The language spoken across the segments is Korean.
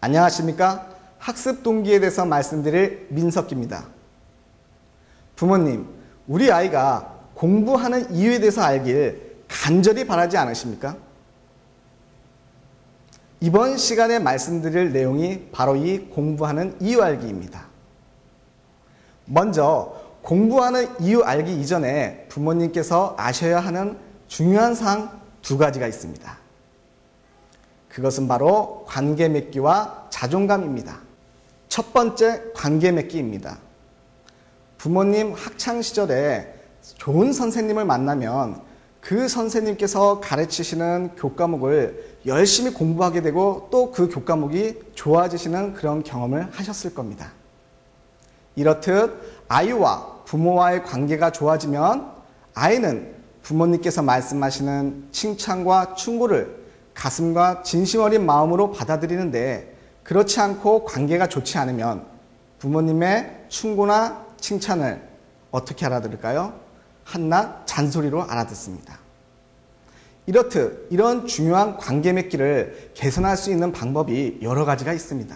안녕하십니까? 학습 동기에 대해서 말씀드릴 민석기입니다. 부모님, 우리 아이가 공부하는 이유에 대해서 알길 간절히 바라지 않으십니까? 이번 시간에 말씀드릴 내용이 바로 이 공부하는 이유 알기입니다. 먼저 공부하는 이유 알기 이전에 부모님께서 아셔야 하는 중요한 사항 두 가지가 있습니다. 그것은 바로 관계 맺기와 자존감입니다. 첫 번째, 관계 맺기입니다. 부모님 학창시절에 좋은 선생님을 만나면 그 선생님께서 가르치시는 교과목을 열심히 공부하게 되고 또 그 교과목이 좋아지시는 그런 경험을 하셨을 겁니다. 이렇듯 아이와 부모와의 관계가 좋아지면 아이는 부모님께서 말씀하시는 칭찬과 충고를 가슴과 진심 어린 마음으로 받아들이는데, 그렇지 않고 관계가 좋지 않으면 부모님의 충고나 칭찬을 어떻게 알아들을까요? 한낱 잔소리로 알아듣습니다. 이렇듯 이런 중요한 관계 맺기를 개선할 수 있는 방법이 여러 가지가 있습니다.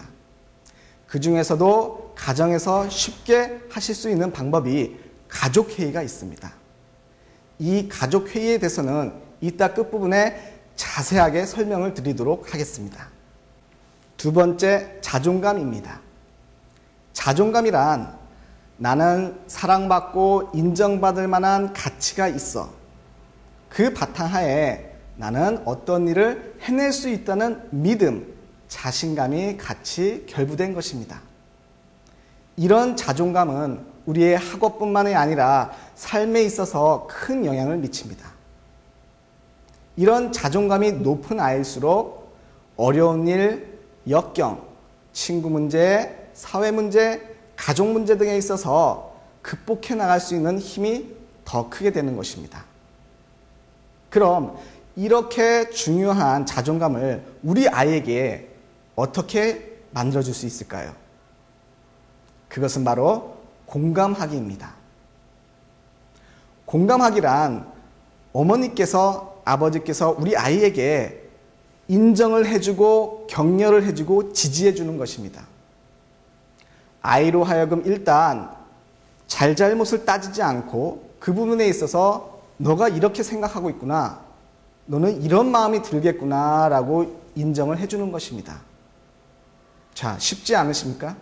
그 중에서도 가정에서 쉽게 하실 수 있는 방법이 가족회의가 있습니다. 이 가족회의에 대해서는 이따 끝부분에 자세하게 설명을 드리도록 하겠습니다. 두 번째, 자존감입니다. 자존감이란 나는 사랑받고 인정받을 만한 가치가 있어. 그 바탕하에 나는 어떤 일을 해낼 수 있다는 믿음, 자신감이 같이 결부된 것입니다. 이런 자존감은 우리의 학업뿐만이 아니라 삶에 있어서 큰 영향을 미칩니다. 이런 자존감이 높은 아이일수록 어려운 일, 역경, 친구 문제, 사회 문제, 가족 문제 등에 있어서 극복해 나갈 수 있는 힘이 더 크게 되는 것입니다. 그럼 이렇게 중요한 자존감을 우리 아이에게 어떻게 만들어줄 수 있을까요? 그것은 바로 공감하기입니다. 공감하기란 어머니께서, 아버지께서 우리 아이에게 인정을 해주고 격려를 해주고 지지해주는 것입니다. 아이로 하여금 일단 잘잘못을 따지지 않고 그 부분에 있어서 너가 이렇게 생각하고 있구나, 너는 이런 마음이 들겠구나 라고 인정을 해주는 것입니다. 자, 쉽지 않으십니까?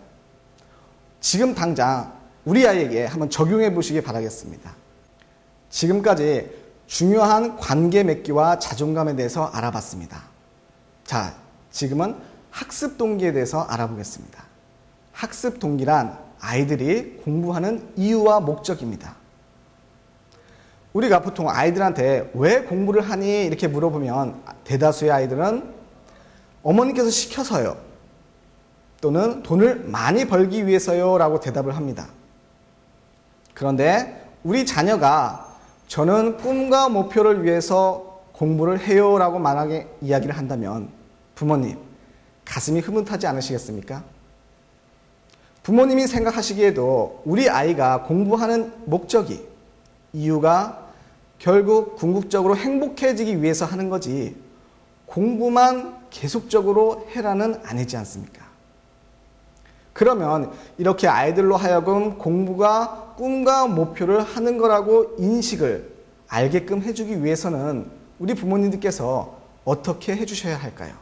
지금 당장 우리 아이에게 한번 적용해 보시기 바라겠습니다. 지금까지 중요한 관계 맺기와 자존감에 대해서 알아봤습니다. 자, 지금은 학습 동기에 대해서 알아보겠습니다. 학습 동기란 아이들이 공부하는 이유와 목적입니다. 우리가 보통 아이들한테 왜 공부를 하니? 이렇게 물어보면 대다수의 아이들은 어머니께서 시켜서요, 또는 돈을 많이 벌기 위해서요 라고 대답을 합니다. 그런데 우리 자녀가 저는 꿈과 목표를 위해서 공부를 해요 라고 만약에 이야기를 한다면 부모님, 가슴이 흐뭇하지 않으시겠습니까? 부모님이 생각하시기에도 우리 아이가 공부하는 목적이, 이유가 결국 궁극적으로 행복해지기 위해서 하는 거지 공부만 계속적으로 해라는 아니지 않습니까? 그러면 이렇게 아이들로 하여금 공부가 꿈과 목표를 하는 거라고 인식을 알게끔 해주기 위해서는 우리 부모님들께서 어떻게 해주셔야 할까요?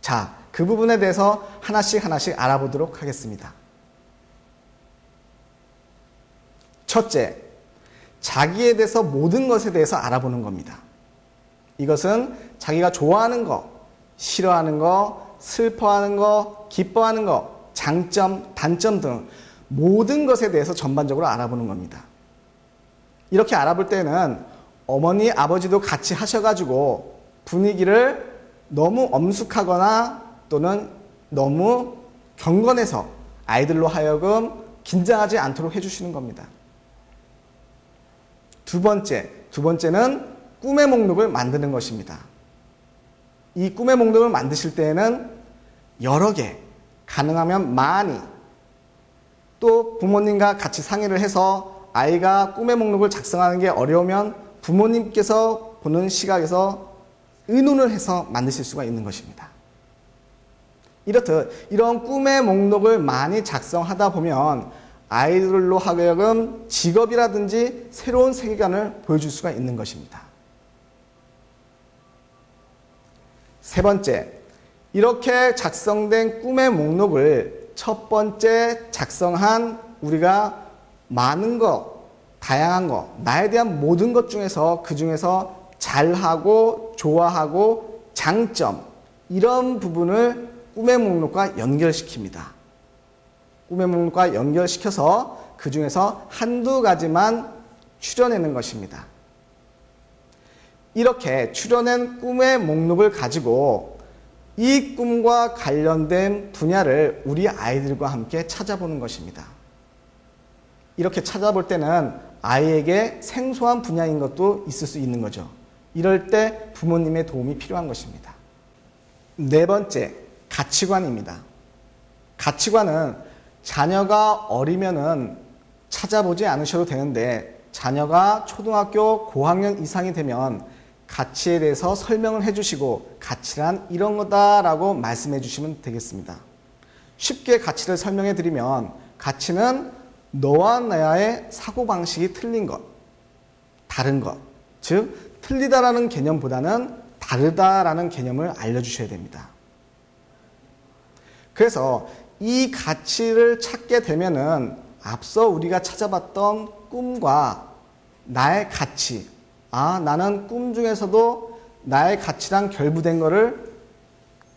자, 그 부분에 대해서 하나씩 알아보도록 하겠습니다. 첫째, 자기에 대해서 모든 것에 대해서 알아보는 겁니다. 이것은 자기가 좋아하는 거, 싫어하는 거, 슬퍼하는 거, 기뻐하는 거, 장점, 단점 등 모든 것에 대해서 전반적으로 알아보는 겁니다. 이렇게 알아볼 때는 어머니, 아버지도 같이 하셔가지고 분위기를 너무 엄숙하거나 또는 너무 경건해서 아이들로 하여금 긴장하지 않도록 해주시는 겁니다. 두 번째는 꿈의 목록을 만드는 것입니다. 이 꿈의 목록을 만드실 때에는 여러 개, 가능하면 많이, 또 부모님과 같이 상의를 해서 아이가 꿈의 목록을 작성하는 게 어려우면 부모님께서 보는 시각에서 의논을 해서 만드실 수가 있는 것입니다. 이렇듯 이런 꿈의 목록을 많이 작성하다 보면 아이들로 하여금 직업이라든지 새로운 세계관을 보여줄 수가 있는 것입니다. 세 번째, 이렇게 작성된 꿈의 목록을 첫 번째 작성한 우리가 많은 것, 다양한 것, 나에 대한 모든 것 중에서 그 중에서 잘하고 좋아하고 장점 이런 부분을 꿈의 목록과 연결시킵니다. 꿈의 목록과 연결시켜서 그 중에서 한두 가지만 추려내는 것입니다. 이렇게 추려낸 꿈의 목록을 가지고 이 꿈과 관련된 분야를 우리 아이들과 함께 찾아보는 것입니다. 이렇게 찾아볼 때는 아이에게 생소한 분야인 것도 있을 수 있는 거죠. 이럴 때 부모님의 도움이 필요한 것입니다. 네 번째, 가치관입니다. 가치관은 자녀가 어리면은 찾아보지 않으셔도 되는데 자녀가 초등학교 고학년 이상이 되면 가치에 대해서 설명을 해주시고 가치란 이런 거다라고 말씀해 주시면 되겠습니다. 쉽게 가치를 설명해 드리면 가치는 너와 나의 사고방식이 틀린 것, 다른 것, 즉 틀리다라는 개념보다는 다르다라는 개념을 알려주셔야 됩니다. 그래서 이 가치를 찾게 되면은 앞서 우리가 찾아봤던 꿈과 나의 가치, 나는 꿈 중에서도 나의 가치랑 결부된 거를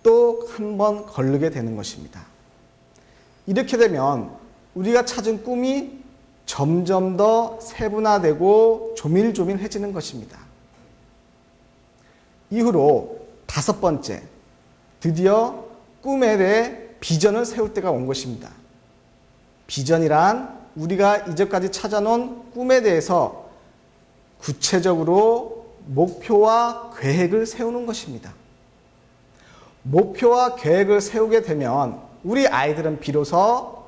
또 한 번 거르게 되는 것입니다. 이렇게 되면 우리가 찾은 꿈이 점점 더 세분화되고 조밀조밀해지는 것입니다. 이후로 다섯 번째, 드디어 꿈에 대해 비전을 세울 때가 온 것입니다. 비전이란 우리가 이제까지 찾아놓은 꿈에 대해서 구체적으로 목표와 계획을 세우는 것입니다. 목표와 계획을 세우게 되면 우리 아이들은 비로소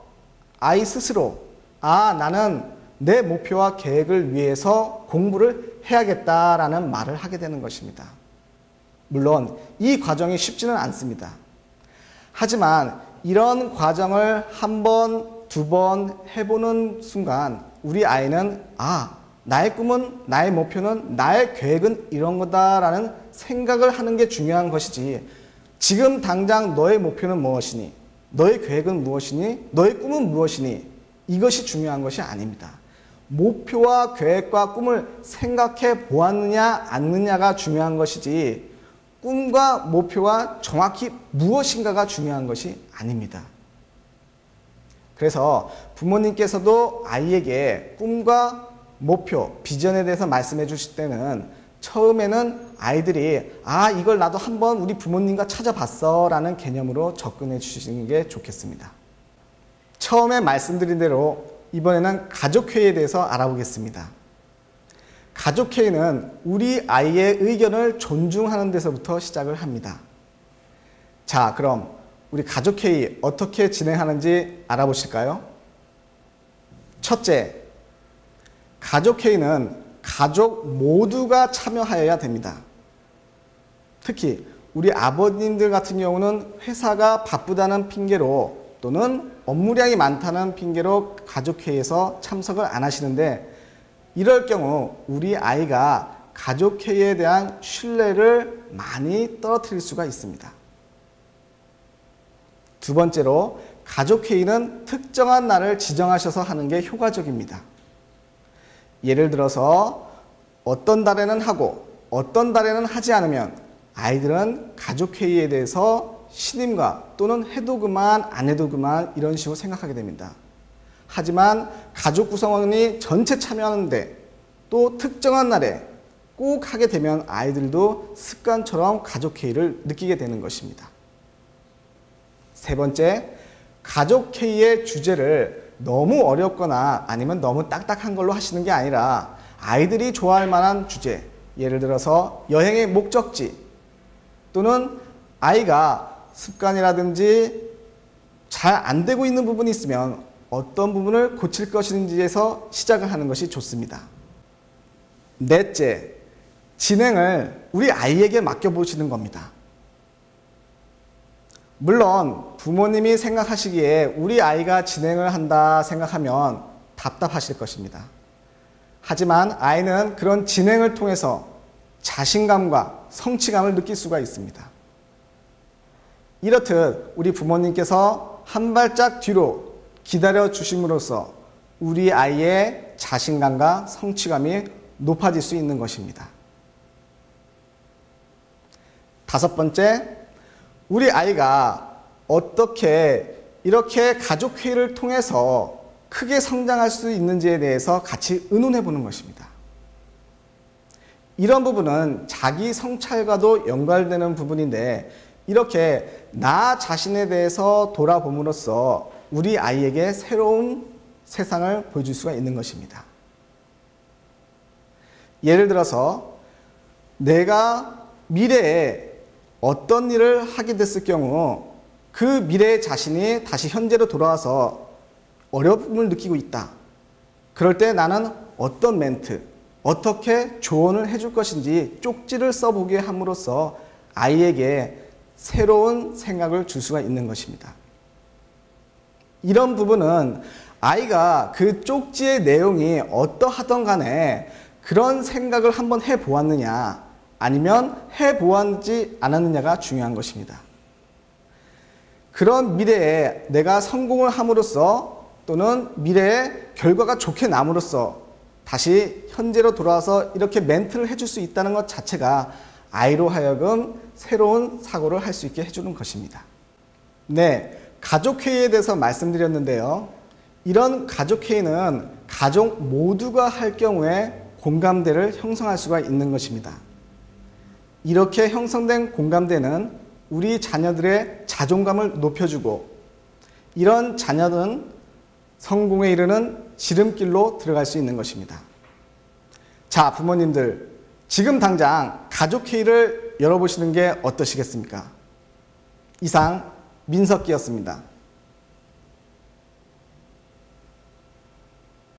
아이 스스로 나는 내 목표와 계획을 위해서 공부를 해야겠다라는 말을 하게 되는 것입니다. 물론 이 과정이 쉽지는 않습니다. 하지만 이런 과정을 한 번, 두 번 해보는 순간 우리 아이는 나의 꿈은, 나의 목표는, 나의 계획은 이런 거다라는 생각을 하는 게 중요한 것이지 지금 당장 너의 목표는 무엇이니? 너의 계획은 무엇이니? 너의 꿈은 무엇이니? 이것이 중요한 것이 아닙니다. 목표와 계획과 꿈을 생각해 보았느냐 않느냐가 중요한 것이지 꿈과 목표가 정확히 무엇인가가 중요한 것이 아닙니다. 그래서 부모님께서도 아이에게 꿈과 목표, 비전에 대해서 말씀해 주실 때는 처음에는 아이들이 이걸 나도 한번 우리 부모님과 찾아봤어 라는 개념으로 접근해 주시는 게 좋겠습니다. 처음에 말씀드린 대로 이번에는 가족회의에 대해서 알아보겠습니다. 가족회의는 우리 아이의 의견을 존중하는 데서부터 시작을 합니다. 자, 그럼 우리 가족회의 어떻게 진행하는지 알아보실까요? 첫째, 가족회의는 가족 모두가 참여하여야 됩니다. 특히 우리 아버님들 같은 경우는 회사가 바쁘다는 핑계로 또는 업무량이 많다는 핑계로 가족회의에서 참석을 안 하시는데 이럴 경우 우리 아이가 가족회의에 대한 신뢰를 많이 떨어뜨릴 수가 있습니다. 두 번째로 가족회의는 특정한 날을 지정하셔서 하는 게 효과적입니다. 예를 들어서 어떤 달에는 하고 어떤 달에는 하지 않으면 아이들은 가족회의에 대해서 신임과 또는 해도 그만 안 해도 그만 이런 식으로 생각하게 됩니다. 하지만 가족 구성원이 전체 참여하는데 또 특정한 날에 꼭 하게 되면 아이들도 습관처럼 가족회의를 느끼게 되는 것입니다. 세 번째, 가족회의의 주제를 너무 어렵거나 아니면 너무 딱딱한 걸로 하시는 게 아니라 아이들이 좋아할 만한 주제, 예를 들어서 여행의 목적지 또는 아이가 습관이라든지 잘 안 되고 있는 부분이 있으면 어떤 부분을 고칠 것인지에서 시작을 하는 것이 좋습니다. 넷째, 진행을 우리 아이에게 맡겨보시는 겁니다. 물론 부모님이 생각하시기에 우리 아이가 진행을 한다 생각하면 답답하실 것입니다. 하지만 아이는 그런 진행을 통해서 자신감과 성취감을 느낄 수가 있습니다. 이렇듯 우리 부모님께서 한 발짝 뒤로 기다려 주심으로써 우리 아이의 자신감과 성취감이 높아질 수 있는 것입니다. 5번째, 우리 아이가 어떻게 이렇게 가족회의를 통해서 크게 성장할 수 있는지에 대해서 같이 의논해 보는 것입니다. 이런 부분은 자기 성찰과도 연관되는 부분인데 이렇게 나 자신에 대해서 돌아봄으로써 우리 아이에게 새로운 세상을 보여줄 수가 있는 것입니다. 예를 들어서 내가 미래에 어떤 일을 하게 됐을 경우 그 미래의 자신이 다시 현재로 돌아와서 어려움을 느끼고 있다. 그럴 때 나는 어떤 멘트, 어떻게 조언을 해줄 것인지 쪽지를 써보게 함으로써 아이에게 새로운 생각을 줄 수가 있는 것입니다. 이런 부분은 아이가 그 쪽지의 내용이 어떠하던 간에 그런 생각을 한번 해보았느냐 아니면 해보았지 않았느냐가 중요한 것입니다. 그런 미래에 내가 성공을 함으로써 또는 미래에 결과가 좋게 남으로써 다시 현재로 돌아와서 이렇게 멘트를 해줄 수 있다는 것 자체가 아이로 하여금 새로운 사고를 할 수 있게 해주는 것입니다. 네, 가족회의에 대해서 말씀드렸는데요. 이런 가족회의는 가족 모두가 할 경우에 공감대를 형성할 수가 있는 것입니다. 이렇게 형성된 공감대는 우리 자녀들의 자존감을 높여주고 이런 자녀는 성공에 이르는 지름길로 들어갈 수 있는 것입니다. 자, 부모님들, 지금 당장 가족회의를 열어보시는 게 어떠시겠습니까? 이상 민석기였습니다.